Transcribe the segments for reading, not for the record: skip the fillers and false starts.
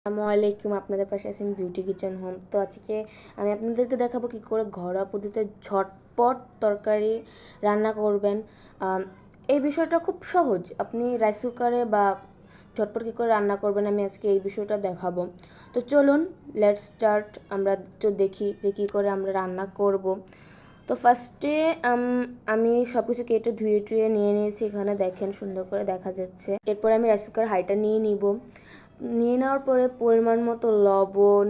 আসসালামু আলাইকুম, আপনাদের পাশে আছেন বিউটি কিচেন হোম। তো আজকে আমি আপনাদেরকে দেখাবো কী করে ঘরোয়া পদ্ধতিতে ঝটপট তরকারি রান্না করবেন। এই বিষয়টা খুব সহজ, আপনি রাইস কুকারে বা ঝটপট কী করে রান্না করবেন আমি আজকে এই বিষয়টা দেখাবো। তো চলুন লেটস স্টার্ট, আমরা তো দেখি যে কী করে আমরা রান্না করব। তো ফার্স্টে আমি সব কিছু কেটে ধুয়ে টুয়ে নিয়ে নিয়েছি, এখানে দেখেন সুন্দর করে দেখা যাচ্ছে। এরপরে আমি রাইস কুকার হাঁড়িটা নিয়ে নেওয়ার পরে পরিমাণ মতো লবণ,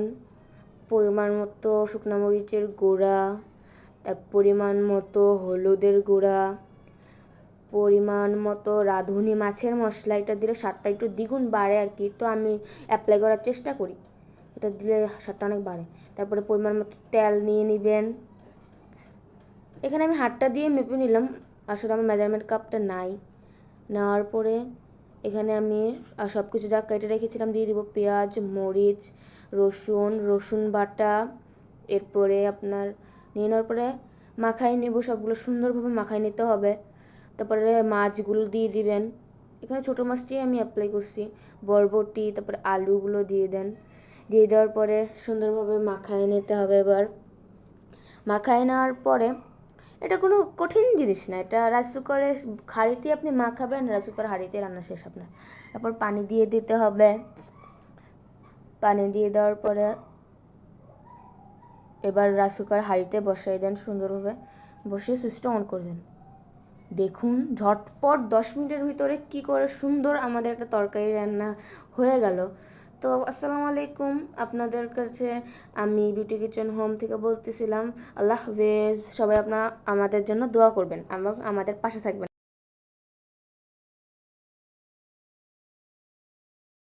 পরিমাণ মতো শুকনো মরিচের গুঁড়া, তার পরিমাণ মতো হলুদের গুঁড়া, পরিমাণ মতো রাঁধুনি মাছের মশলা। এটা দিলে স্বাদটা একটু দ্বিগুণ বাড়ে আর কি, তো আমি অ্যাপ্লাই করার চেষ্টা করি, এটা দিলে স্বাদটা অনেক বাড়ে। তারপরে পরিমাণ মতো তেল নিয়ে নেবেন। এখানে আমি হাতটা দিয়ে মেপে নিলাম, আসলে আমার মেজারমেন্ট কাপটা নাই। নেওয়ার পরে এখানে আমি সব কিছু যা কেটে রেখেছিলাম দিয়ে দিব, পেঁয়াজ, মরিচ, রসুন বাটা। এরপরে আপনার নিয়ে নেওয়ার পরে মাখাই নেব, সবগুলো সুন্দরভাবে মাখাই নিতে হবে। তারপরে মাছগুলো দিয়ে দিবেন, এখানে ছোটো মাছটি আমি অ্যাপ্লাই করছি, বরবটি, তারপরে আলুগুলো দিয়ে দেন। দিয়ে দেওয়ার পরে সুন্দরভাবে মাখাই নিতে হবে। এবার মাখাই নেওয়ার পরে এটা কোনো কঠিন জিনিস না, এটা রাইস কুকারে হাঁড়িতে আপনি মাখাবেন, রাইস কুকার হাঁড়িতে রান্না শেষ আপনার। তারপর পানি দিয়ে দিতে হবে। পানি দিয়ে দেওয়ার পরে এবার রাইস কুকার হাঁড়িতে বসাই দেন, সুন্দরভাবে বসিয়ে সুইচটা অন করে দেন। দেখুন ঝটপট 10 মিনিটের ভিতরে কি করে সুন্দর আমাদের একটা তরকারি রান্না হয়ে গেল। তো আসসালামু আলাইকুম, আপনাদের কাছে আমি বিউটি কিচেন হোম থেকে বলতেছিলাম। আল্লাহ হাফেজ। সবাই আমাদের জন্য দোয়া করবেন এবং আমাদের পাশে থাকবেন।